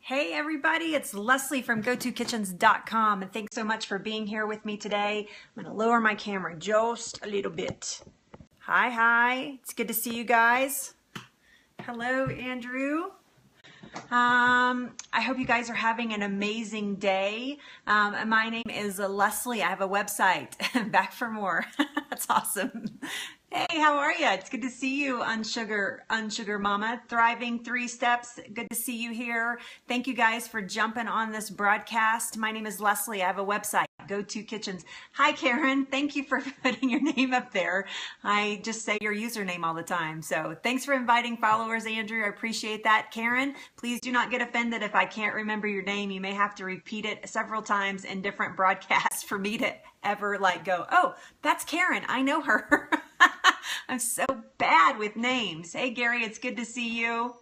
Hey everybody, it's Leslie from GoToKitchens.com, and thanks so much for being here with me today. I'm going to lower my camera just a little bit. Hi, it's good to see you guys. Hello, Andrew. I hope you guys are having an amazing day. My name is Leslie. I have a website, Back for More. That's awesome. Hey, how are you? It's good to see you, Unsugar Mama. Thriving 3 Steps. Good to see you here. Thank you guys for jumping on this broadcast. My name is Leslie. I have a website, Go To Kitchens. Hi, Karen. Thank you for putting your name up there. I just say your username all the time. So thanks for inviting followers, Andrew. I appreciate that. Karen, please do not get offended if I can't remember your name. You may have to repeat it several times in different broadcasts for me to ever go, oh, that's Karen. I know her. I'm so bad with names. Hey, Gary, it's good to see you.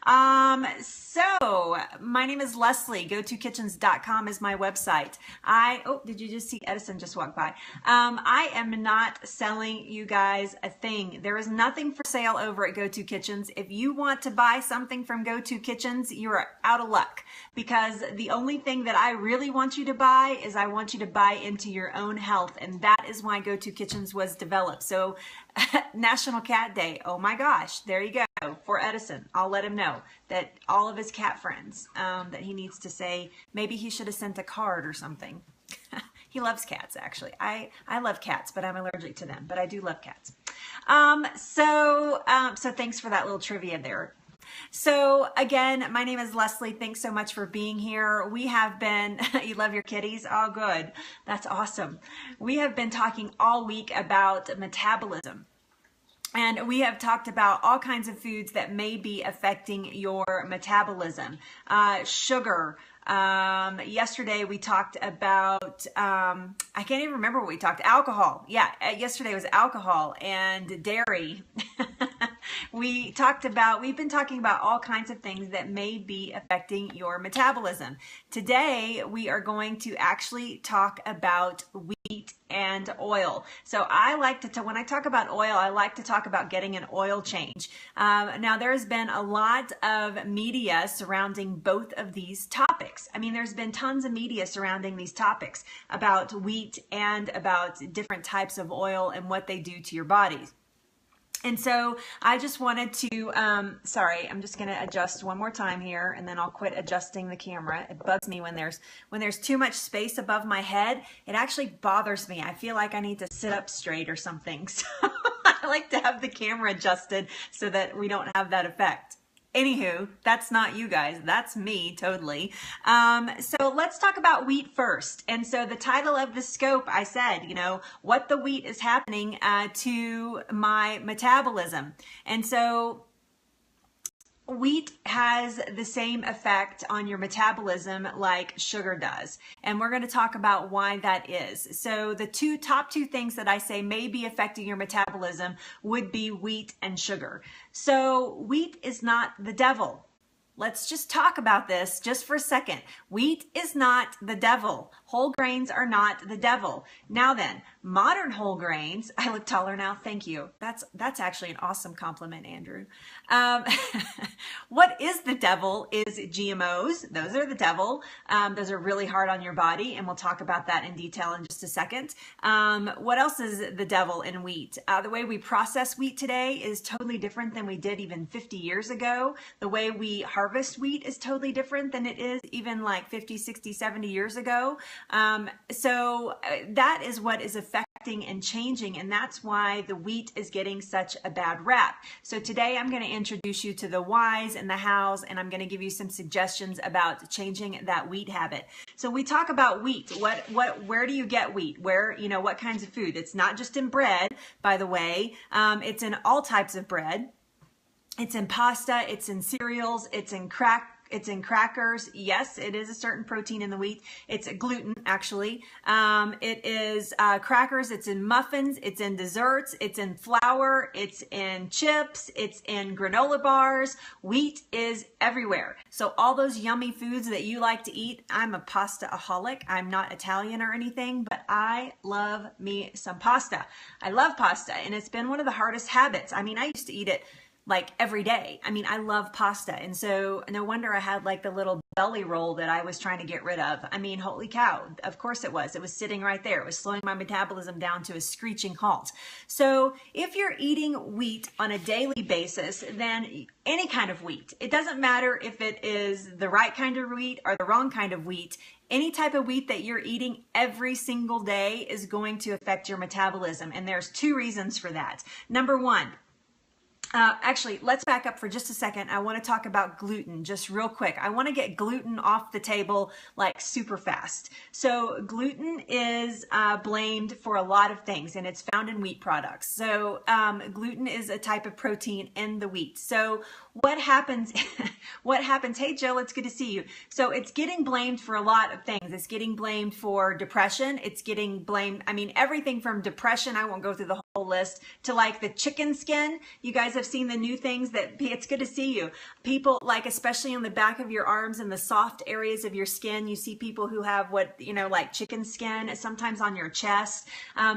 So my name is Leslie. GoToKitchens.com is my website. Oh, did you just see Edison just walk by? I am not selling you guys a thing. There is nothing for sale over at Go To Kitchens. If you want to buy something from Go To Kitchens, you're out of luck, because the only thing that I really want you to buy is I want you to buy into your own health. And that is why Go To Kitchens was developed. So National Cat Day. Oh my gosh, there you go. For Edison, I'll let him know that all of his cat friends, that he needs to say, maybe he should have sent a card or something. He loves cats, actually. I love cats, but I'm allergic to them, but I do love cats. So thanks for that little trivia there. So again, my name is Leslie. Thanks so much for being here. We have been, you love your kitties? Oh, good. That's awesome. We have been talking all week about metabolism. And we have talked about all kinds of foods that may be affecting your metabolism. Sugar. Yesterday we talked about, I can't even remember what we talked, alcohol. Yeah, yesterday was alcohol and dairy. We've been talking about all kinds of things that may be affecting your metabolism. Today, we are going to actually talk about wheat and oil. So I like to, when I talk about oil, I like to talk about getting an oil change. Now, there's been a lot of media surrounding both of these topics. I mean, there's been tons of media surrounding these topics about wheat and about different types of oil and what they do to your bodies. And so I just wanted to, sorry, I'm just going to adjust one more time here, and then I'll quit adjusting the camera. It bugs me when there's too much space above my head. It actually bothers me. I feel like I need to sit up straight or something. So I like to have the camera adjusted so that we don't have that effect. Anywho, that's not you guys. That's me, totally. So let's talk about wheat first. And so the title of the scope, I said, what the wheat is happening to my metabolism. And so wheat has the same effect on your metabolism like sugar does. And we're going to talk about why that is. So the top two things that I say may be affecting your metabolism would be wheat and sugar. So wheat is not the devil. Let's just talk about this just for a second. Wheat is not the devil. Whole grains are not the devil. Now then, modern whole grains, I look taller now, thank you. That's actually an awesome compliment, Andrew. What is the devil is GMOs. Those are the devil. Those are really hard on your body, and we'll talk about that in detail in just a second. What else is the devil in wheat? The way we process wheat today is totally different than we did even 50 years ago. The way we harvest wheat is totally different than it is even like 50, 60, 70 years ago. So that is what is affecting and changing, and that's why the wheat is getting such a bad rap. So today I'm going to introduce you to the whys and the hows, and I'm going to give you some suggestions about changing that wheat habit. So we talk about wheat. Where do you get wheat? Where, what kinds of food? It's not just in bread, by the way. It's in all types of bread. It's in pasta, it's in cereals, it's in crackers. Yes, it is a certain protein in the wheat. It's gluten, actually. It is crackers, it's in muffins, it's in desserts, it's in flour, it's in chips, it's in granola bars. Wheat is everywhere. So all those yummy foods that you like to eat, I'm a pasta-aholic. I'm not Italian or anything, but I love me some pasta. I love pasta, and it's been one of the hardest habits. I mean, I used to eat it like every day. I mean, I love pasta. And so no wonder I had like the little belly roll that I was trying to get rid of. I mean, holy cow. Of course it was. It was sitting right there. It was slowing my metabolism down to a screeching halt. So if you're eating wheat on a daily basis, then any kind of wheat, it doesn't matter if it is the right kind of wheat or the wrong kind of wheat. Any type of wheat that you're eating every single day is going to affect your metabolism. And there's two reasons for that. Number one, actually, let's back up for just a second. I want to talk about gluten just real quick. I want to get gluten off the table like super fast. So gluten is blamed for a lot of things, and it's found in wheat products. So gluten is a type of protein in the wheat. So what happens? What happens? Hey, Jill, it's good to see you. So it's getting blamed for a lot of things. It's getting blamed for depression. It's getting blamed. I mean, everything from depression. I won't go through the whole list to like the chicken skin. You guys have seen the new things that it's good to see you. People like, especially on the back of your arms and the soft areas of your skin, you see people who have what, you know, like chicken skin, sometimes on your chest.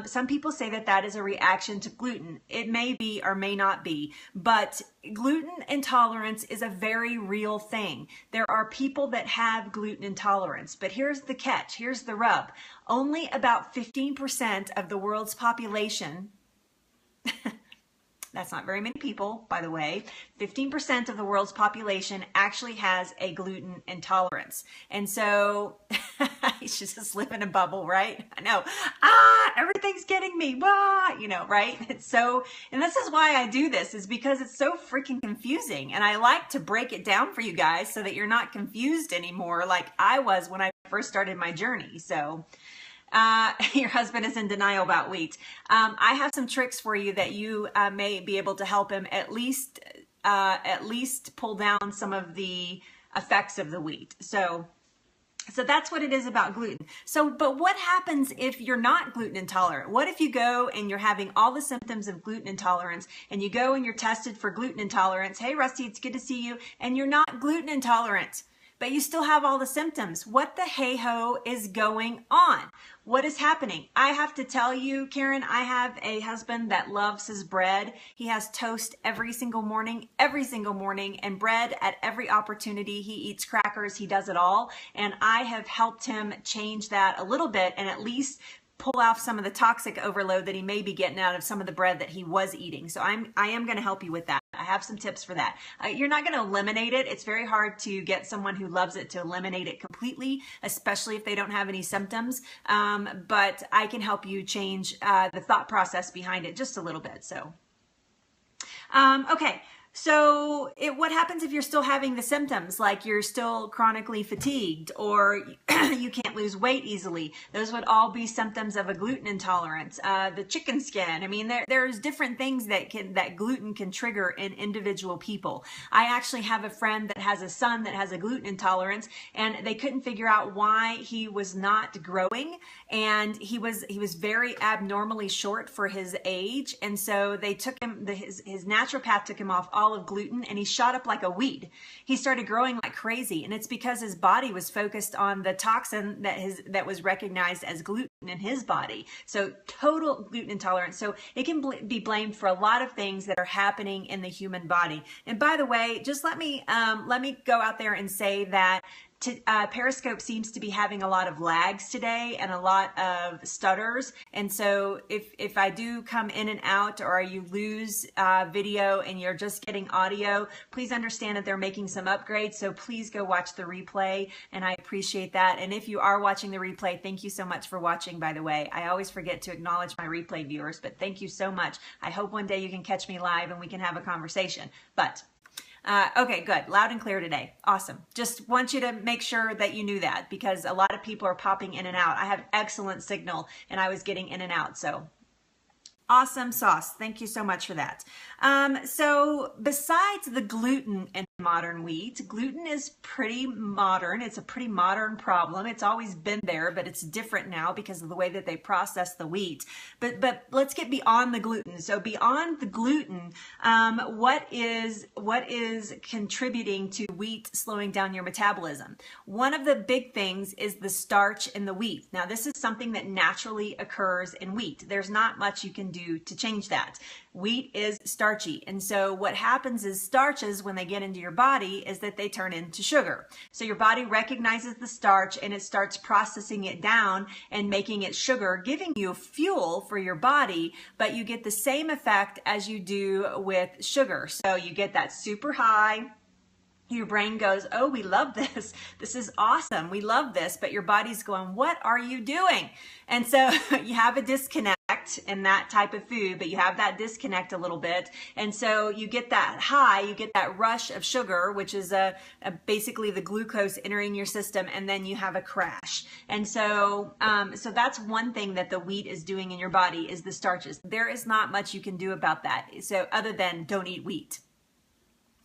Some people say that that is a reaction to gluten. It may be or may not be, but gluten intolerance is a very real thing. There are people that have gluten intolerance, but here's the catch. Here's the rub. Only about 15% of the world's population that's not very many people, by the way. 15% of the world's population actually has a gluten intolerance. And so you should just live in a bubble, right? I know. Everything's getting me. You know, right? It's so, and this is why I do this, is because it's so freaking confusing. And I like to break it down for you guys so that you're not confused anymore like I was when I first started my journey. So your husband is in denial about wheat. I have some tricks for you that you may be able to help him at least pull down some of the effects of the wheat. So that's what it is about gluten. So, but what happens if you're not gluten intolerant? What if you go and you're having all the symptoms of gluten intolerance, and you go and you're tested for gluten intolerance? Hey, Rusty, it's good to see you. And you're not gluten intolerant, but you still have all the symptoms. What the hey-ho is going on? What is happening? I have to tell you, Karen, I have a husband that loves his bread. He has toast every single morning, and bread at every opportunity. He eats crackers. He does it all. And I have helped him change that a little bit and at least pull off some of the toxic overload that he may be getting out of some of the bread that he was eating. So I am going to help you with that. I have some tips for that. You're not going to eliminate it. It's very hard to get someone who loves it to eliminate it completely, especially if they don't have any symptoms. But I can help you change the thought process behind it just a little bit. So, okay. So what happens if you're still having the symptoms, like you're still chronically fatigued or you can't lose weight easily? Those would all be symptoms of a gluten intolerance. The chicken skin. I mean, there's different things that gluten can trigger in individual people. I actually have a friend that has a son that has a gluten intolerance, and they couldn't figure out why he was not growing, and he was very abnormally short for his age, and so they took him, his naturopath took him off all of gluten, and he shot up like a weed. He started growing like crazy, and it's because his body was focused on the toxin that was recognized as gluten in his body. So total gluten intolerance. So it can be blamed for a lot of things that are happening in the human body. And by the way, just let me go out there and say that Periscope seems to be having a lot of lags today and a lot of stutters. And so if I do come in and out, or you lose video and you're just getting audio, please understand that they're making some upgrades. So please go watch the replay, and I appreciate that. And if you are watching the replay, thank you so much for watching, by the way. I always forget to acknowledge my replay viewers, but thank you so much. I hope one day you can catch me live and we can have a conversation. But okay, good. Loud and clear today. Awesome. Just want you to make sure that you knew that, because a lot of people are popping in and out. I have excellent signal and I was getting in and out. So awesome sauce. Thank you so much for that. So besides the gluten modern wheat. Gluten is pretty modern. It's a pretty modern problem. It's always been there, but it's different now because of the way that they process the wheat. But let's get beyond the gluten. So beyond the gluten, what is contributing to wheat slowing down your metabolism? One of the big things is the starch in the wheat. Now, this is something that naturally occurs in wheat. There's not much you can do to change that. Wheat is starchy, and so what happens is starches, when they get into your body, is that they turn into sugar. So your body recognizes the starch and it starts processing it down and making it sugar, giving you fuel for your body, but you get the same effect as you do with sugar. So you get that super high. Your brain goes, oh, we love this. This is awesome. We love this. But your body's going, what are you doing? And so you have a disconnect in that type of food, but you have that disconnect a little bit. And so you get that high, you get that rush of sugar, which is basically the glucose entering your system, and then you have a crash. And so, so that's one thing that the wheat is doing in your body is the starches. There is not much you can do about that. So other than don't eat wheat.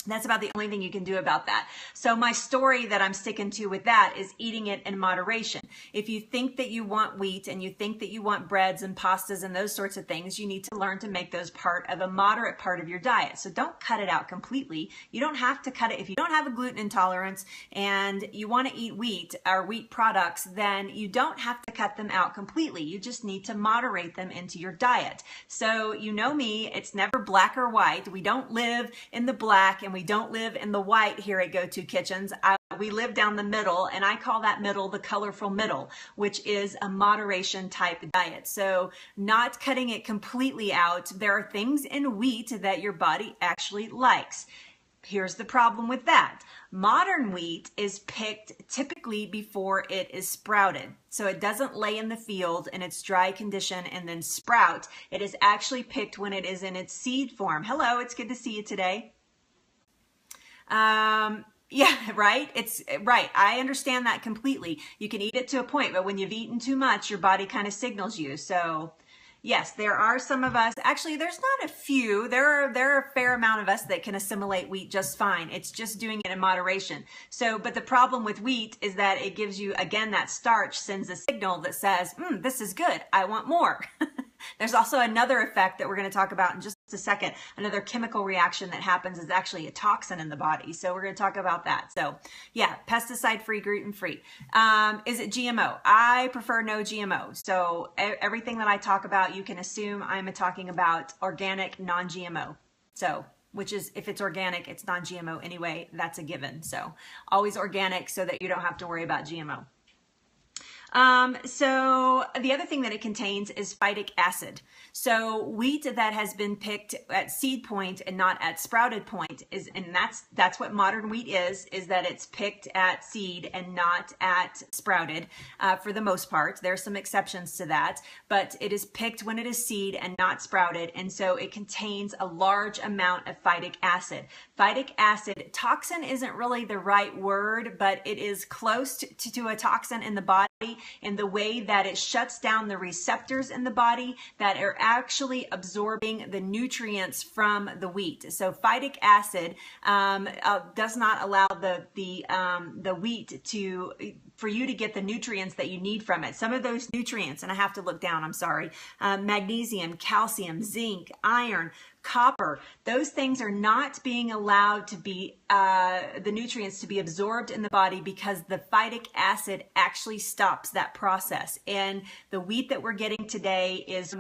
That's about the only thing you can do about that. So my story that I'm sticking to with that is eating it in moderation. If you think that you want wheat and you think that you want breads and pastas and those sorts of things, you need to learn to make those part of a moderate part of your diet. So don't cut it out completely. You don't have to cut it. If you don't have a gluten intolerance and you want to eat wheat or wheat products, then you don't have to cut them out completely. You just need to moderate them into your diet. So you know me, it's never black or white. We don't live in the black and we don't live in the white here at Go-To Kitchens. We live down the middle, and I call that middle the colorful middle, which is a moderation type diet. So not cutting it completely out. There are things in wheat that your body actually likes. Here's the problem with that. Modern wheat is picked typically before it is sprouted. So it doesn't lay in the field in its dry condition and then sprout. It is actually picked when it is in its seed form. Hello, it's good to see you today. Yeah, right. It's right. I understand that completely. You can eat it to a point, but when you've eaten too much, your body kind of signals you. So yes, there are some of us, actually, there's not a few, there are a fair amount of us that can assimilate wheat just fine. It's just doing it in moderation. So, but the problem with wheat is that it gives you, again, that starch sends a signal that says, this is good. I want more. There's also another effect that we're going to talk about in just a second. Another chemical reaction that happens is actually a toxin in the body. So we're going to talk about that. So yeah, pesticide-free, gluten-free. Is it GMO? I prefer no GMO. So everything that I talk about, you can assume I'm talking about organic, non-GMO. So which is, if it's organic, it's non-GMO anyway. That's a given. So always organic so that you don't have to worry about GMO. So the other thing that it contains is phytic acid. So wheat that has been picked at seed point and not at sprouted point and that's what modern wheat is that it's picked at seed and not at sprouted, for the most part. There's some exceptions to that, but it is picked when it is seed and not sprouted. And so it contains a large amount of phytic acid. Phytic acid, toxin isn't really the right word, but it is close to a toxin in the body, in the way that it shuts down the receptors in the body that are actually absorbing the nutrients from the wheat. So phytic acid does not allow the wheat for you to get the nutrients that you need from it. Some of those nutrients, and I have to look down, I'm sorry, magnesium, calcium, zinc, iron, copper, those things are not being allowed to be, the nutrients to be absorbed in the body because the phytic acid actually stops that process. And the wheat that we're getting today is